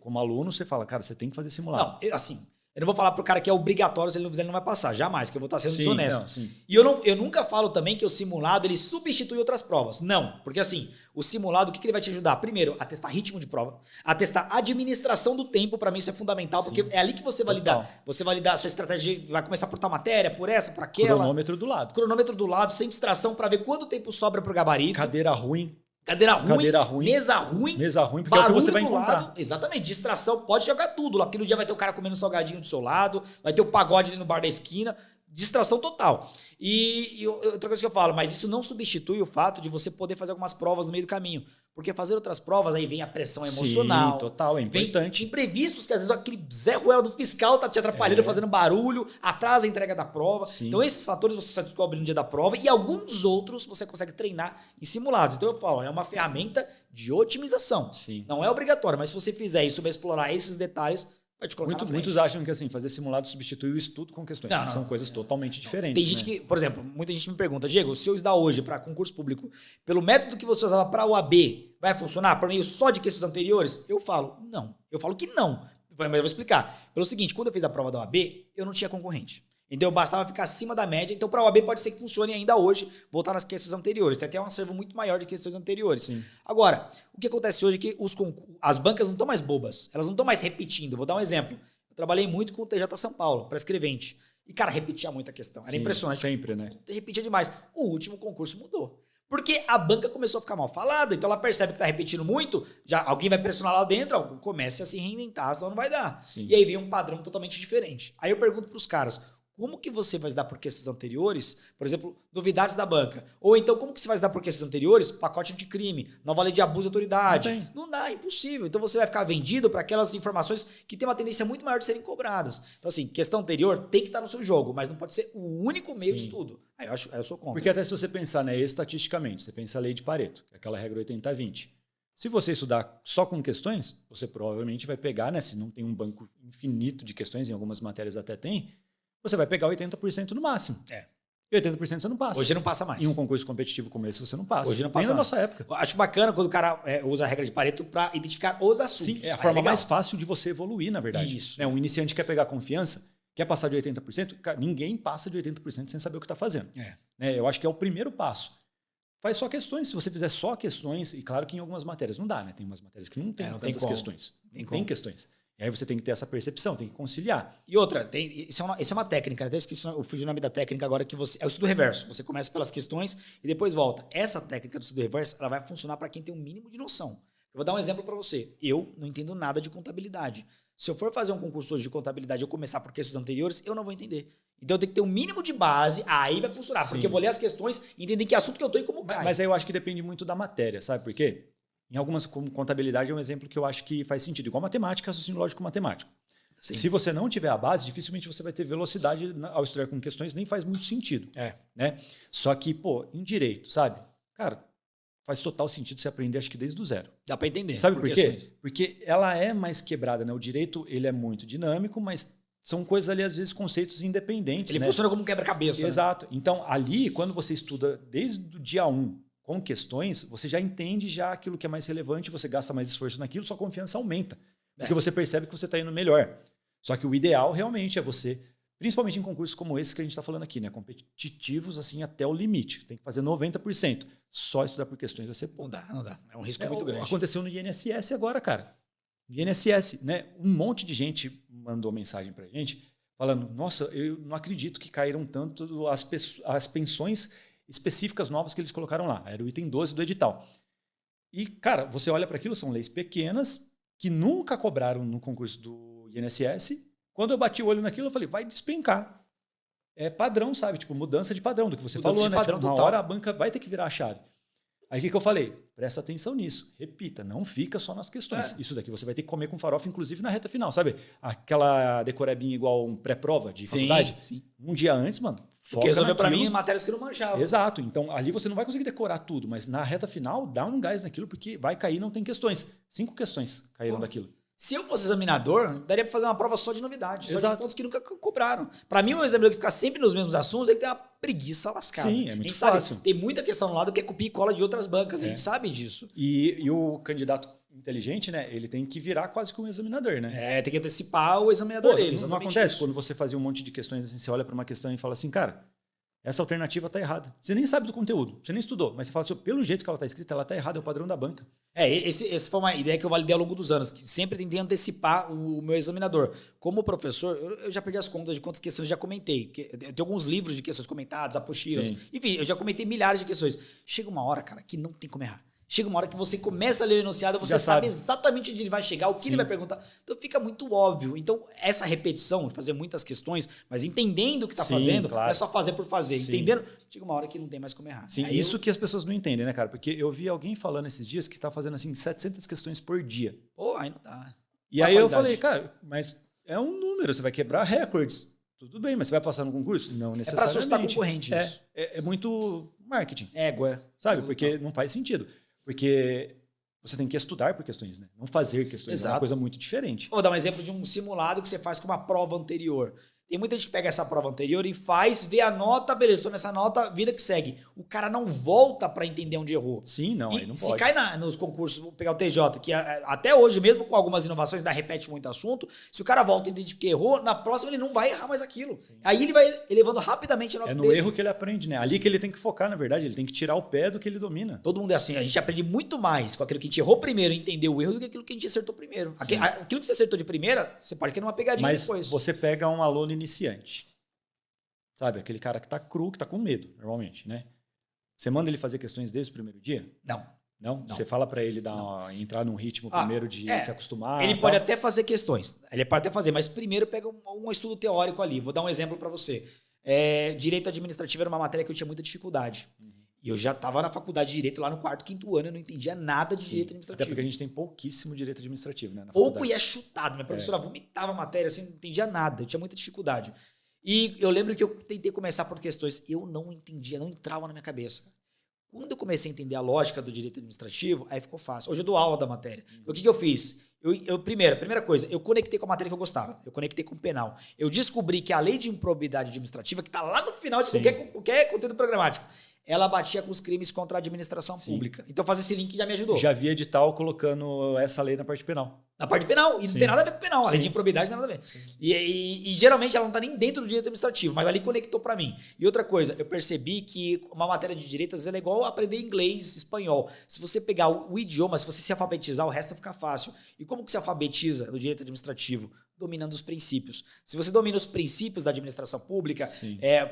como aluno, você fala, cara, você tem que fazer simulado. Não, assim, eu não vou falar pro cara que é obrigatório, se ele não fizer, ele não vai passar. Jamais, que eu vou estar sendo desonesto. Não, sim. E eu nunca falo também que o simulado, ele substitui outras provas. Não, porque assim, o simulado, o que ele vai te ajudar? Primeiro, a testar ritmo de prova, a testar administração do tempo, para mim isso é fundamental, porque é ali que você vai lidar. Você vai lidar a sua estratégia, vai começar por tal matéria, por essa, por aquela. Cronômetro do lado. Cronômetro do lado, sem distração, para ver quanto tempo sobra pro gabarito. Cadeira ruim. Cadeira ruim, mesa ruim, porque é o que você vai encontrar. Lado, exatamente, distração, pode jogar tudo lá, porque no dia vai ter o cara comendo salgadinho do seu lado, vai ter o pagode ali no bar da esquina, distração total. E outra coisa que eu falo, mas isso não substitui o fato de você poder fazer algumas provas no meio do caminho, porque fazer outras provas, aí vem a pressão emocional. Sim, total, é importante. Vem imprevistos, que às vezes aquele Zé Ruela do fiscal tá te atrapalhando, fazendo barulho, atrasa a entrega da prova. Sim. Então esses fatores você só descobre no dia da prova e alguns outros você consegue treinar em simulados. Então eu falo, é uma ferramenta de otimização. Sim. Não é obrigatório, mas se você fizer isso, vai explorar esses detalhes, vai te colocar na frente. Muitos acham que assim, fazer simulado substitui o estudo com questões. Não, são coisas totalmente diferentes. Tem gente que, por exemplo, muita gente me pergunta, Diego, se eu estudar hoje para concurso público, pelo método que você usava para a OAB, vai funcionar por meio só de questões anteriores? Eu falo, não. Eu falo que não. Mas eu vou explicar. Pelo seguinte, quando eu fiz a prova da OAB, eu não tinha concorrente. Então, bastava ficar acima da média. Então, para a OAB pode ser que funcione ainda hoje, voltar nas questões anteriores. Tem até um acervo muito maior de questões anteriores. Sim. Agora, o que acontece hoje é que as bancas não estão mais bobas. Elas não estão mais repetindo. Vou dar um exemplo. Eu trabalhei muito com o TJ São Paulo, para escrevente. E, cara, repetia muita questão. Era impressionante. Sempre, né? Repetia demais. O último concurso mudou. Porque a banca começou a ficar mal falada, então ela percebe que tá repetindo muito, já alguém vai pressionar lá dentro, comece a se reinventar, senão não vai dar. Sim. E aí vem um padrão totalmente diferente. Aí eu pergunto pros caras, como que você vai dar por questões anteriores, por exemplo, novidades da banca? Ou então, como que você vai dar por questões anteriores, pacote anticrime, nova lei de abuso de autoridade? Não dá, é impossível. Então você vai ficar vendido para aquelas informações que tem uma tendência muito maior de serem cobradas. Então assim, questão anterior tem que estar no seu jogo, mas não pode ser o único meio de estudo. Aí eu sou contra. Porque até se você pensar, né, estatisticamente, você pensa a lei de Pareto, que é aquela regra 80-20. Se você estudar só com questões, você provavelmente vai pegar, né, se não tem um banco infinito de questões, em algumas matérias até tem, você vai pegar 80% no máximo. E 80% você não passa. Hoje não passa mais. Em um concurso competitivo como esse, você não passa. Hoje não passa. Nem na nossa época. Eu acho bacana quando o cara usa a regra de Pareto para identificar os assuntos. Sim, é a forma mais fácil de você evoluir, na verdade. Isso. Um iniciante quer pegar confiança, quer passar de 80%, cara, ninguém passa de 80% sem saber o que está fazendo. Eu acho que é o primeiro passo. Faz só questões. Se você fizer só questões, e claro que em algumas matérias não dá, né? Tem umas matérias que não tem tantas questões. Tem questões. E aí você tem que ter essa percepção, tem que conciliar. E outra, isso é uma técnica, até esqueci o nome da técnica agora, que você é o estudo reverso. Você começa pelas questões e depois volta. Essa técnica do estudo reverso, ela vai funcionar para quem tem um mínimo de noção. Eu vou dar um exemplo para você. Eu não entendo nada de contabilidade. Se eu for fazer um concurso hoje de contabilidade e eu começar por questões anteriores, eu não vou entender. Então eu tenho que ter um mínimo de base, aí vai funcionar. Sim. Porque eu vou ler as questões e entender que assunto que eu tô e como cai. Mas aí eu acho que depende muito da matéria, sabe por quê? Em algumas, como contabilidade é um exemplo que eu acho que faz sentido. Igual matemática, raciocínio lógico matemático. Sim. Se você não tiver a base, dificilmente você vai ter velocidade ao estudar com questões, nem faz muito sentido. Né? Só que, em direito, sabe? Cara, faz total sentido você aprender, acho que desde o zero. Dá para entender. Sabe por quê? Porque ela é mais quebrada, né? O direito, ele é muito dinâmico, mas são coisas ali, às vezes, conceitos independentes. Ele funciona como um quebra-cabeça. Exato. Né? Então, ali, quando você estuda desde o dia 1 com questões, você já entende já aquilo que é mais relevante, você gasta mais esforço naquilo, sua confiança aumenta. Porque você percebe que você está indo melhor. Só que o ideal realmente é você, principalmente em concursos como esse que a gente está falando aqui, né? Competitivos assim até o limite. Tem que fazer 90%. Só estudar por questões vai ser pouco. Não dá. É um risco muito grande. Aconteceu no INSS agora, cara. INSS, né? Um monte de gente mandou mensagem pra gente falando, nossa, eu não acredito que caíram tanto as pensões específicas novas que eles colocaram lá. Era o item 12 do edital. E, cara, você olha para aquilo, são leis pequenas que nunca cobraram no concurso do INSS. Quando eu bati o olho naquilo, eu falei, vai despencar. É padrão, sabe? Tipo, mudança de padrão do que você falou, né? Tipo, uma hora a banca vai ter que virar a chave. Aí o que eu falei? Presta atenção nisso. Repita, não fica só nas questões. Isso daqui você vai ter que comer com farofa, inclusive na reta final, sabe? Aquela decorebinha igual um pré-prova de faculdade. Sim. Um dia antes, mano, porque resolveu para mim matérias que eu não manjava. Exato. Então, ali você não vai conseguir decorar tudo, mas na reta final, dá um gás naquilo, porque vai cair, não tem questões. 5 questões caíram daquilo. Se eu fosse examinador, daria para fazer uma prova só de novidade, Exato. só de pontos que nunca cobraram. Para mim, um examinador que fica sempre nos mesmos assuntos, ele tem uma preguiça lascada. Sim, é muito fácil. Sabe, tem muita questão no lado que é copia e cola de outras bancas, a gente sabe disso. E o candidato inteligente, né? Ele tem que virar quase que um examinador, né? Tem que antecipar o examinador dele. Não acontece quando você fazia um monte de questões assim, você olha para uma questão e fala assim, cara, essa alternativa tá errada. Você nem sabe do conteúdo, você nem estudou, mas você fala assim, pelo jeito que ela tá escrita, ela tá errada, é o padrão da banca. Essa foi uma ideia que eu validei ao longo dos anos, que sempre tentei antecipar o meu examinador. Como professor, eu já perdi as contas de quantas questões já comentei. Eu tenho alguns livros de questões comentadas, apostilas. Sim. Enfim, eu já comentei milhares de questões. Chega uma hora, cara, que não tem como errar. Chega uma hora que você começa a ler o enunciado, você sabe exatamente onde ele vai chegar, o que ele vai perguntar. Então fica muito óbvio. Então, essa repetição de fazer muitas questões, mas entendendo o que está fazendo, claro. Não é só fazer por fazer. Sim. Entendendo? Chega uma hora que não tem mais como errar. Sim, aí isso que as pessoas não entendem, né, cara? Porque eu vi alguém falando esses dias que está fazendo assim 700 questões por dia. Pô, aí não dá. E aí eu falei, cara, mas é um número, você vai quebrar recordes. Tudo bem, mas você vai passar no concurso? Não necessariamente. É para assustar o concorrente isso. É muito marketing. Égua. Sabe? Porque não faz sentido. Porque você tem que estudar por questões, né? Não fazer questões. Exato. É uma coisa muito diferente. Vou dar um exemplo de um simulado que você faz com uma prova anterior. Tem muita gente que pega essa prova anterior e faz, vê a nota, beleza, estou nessa nota, vida que segue. O cara não volta para entender onde errou. Sim, não, aí não pode. Se cai nos concursos, vou pegar o TJ, que até hoje, mesmo com algumas inovações, ainda repete muito assunto, se o cara volta e entende que errou, na próxima ele não vai errar mais aquilo. Sim. Aí ele vai elevando rapidamente a nota dele. É no erro que ele aprende, né? Ali que ele tem que focar, na verdade, ele tem que tirar o pé do que ele domina. Todo mundo é assim, a gente aprende muito mais com aquilo que a gente errou primeiro e entendeu o erro do que aquilo que a gente acertou primeiro. Aquilo que você acertou de primeira, você pode querer uma pegadinha depois. Mas você pega um aluno iniciante. Sabe, aquele cara que tá cru, que tá com medo, normalmente, né? Você manda ele fazer questões desde o primeiro dia? Não? Você fala para ele entrar num ritmo primeiro de se acostumar? Ele pode até fazer questões, ele pode até fazer, mas primeiro pega um estudo teórico ali. Vou dar um exemplo para você. Direito administrativo era uma matéria que eu tinha muita dificuldade. E eu já estava na faculdade de Direito lá no 4º, 5º ano, eu não entendia nada de Direito administrativo. Até porque a gente tem pouquíssimo Direito administrativo, né? Pouco e é chutado. Minha professora vomitava a matéria, assim, não entendia nada, eu tinha muita dificuldade. E eu lembro que eu tentei começar por questões, eu não entendia, não entrava na minha cabeça. Quando eu comecei a entender a lógica do direito administrativo, aí ficou fácil. Hoje eu dou aula da matéria. Então, o que eu fiz? Primeira coisa, eu conectei com a matéria que eu gostava. Eu conectei com o penal. Eu descobri que a lei de improbidade administrativa, que está lá no final de qualquer conteúdo programático, ela batia com os crimes contra a administração pública. Então, fazer esse link já me ajudou. Já vi edital colocando essa lei na parte penal. Na parte penal. E não tem nada a ver com penal. A lei de improbidade não tem nada a ver. E geralmente ela não está nem dentro do direito administrativo, mas ali conectou para mim. E outra coisa, eu percebi que uma matéria de direito às vezes é igual aprender inglês, espanhol. Se você pegar o idioma, se você se alfabetizar, o resto fica fácil. E como que se alfabetiza no direito administrativo? Dominando os princípios. Se você domina os princípios da administração pública,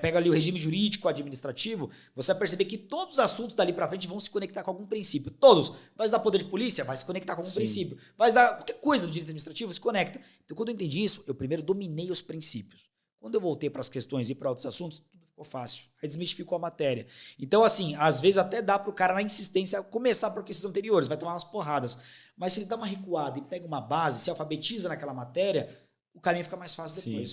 pega ali o regime jurídico administrativo, você vai perceber que todos os assuntos dali para frente vão se conectar com algum princípio. Todos. Vai dar poder de polícia? Vai se conectar com algum princípio. Vai dar qualquer coisa do direito administrativo, se conecta. Então, quando eu entendi isso, eu primeiro dominei os princípios. Quando eu voltei para as questões e para outros assuntos, tudo ficou fácil. Aí desmistificou a matéria. Então, assim, às vezes até dá para o cara, na insistência, começar por questões anteriores, vai tomar umas porradas. Mas se ele dá uma recuada e pega uma base, se alfabetiza naquela matéria, o caminho fica mais fácil depois.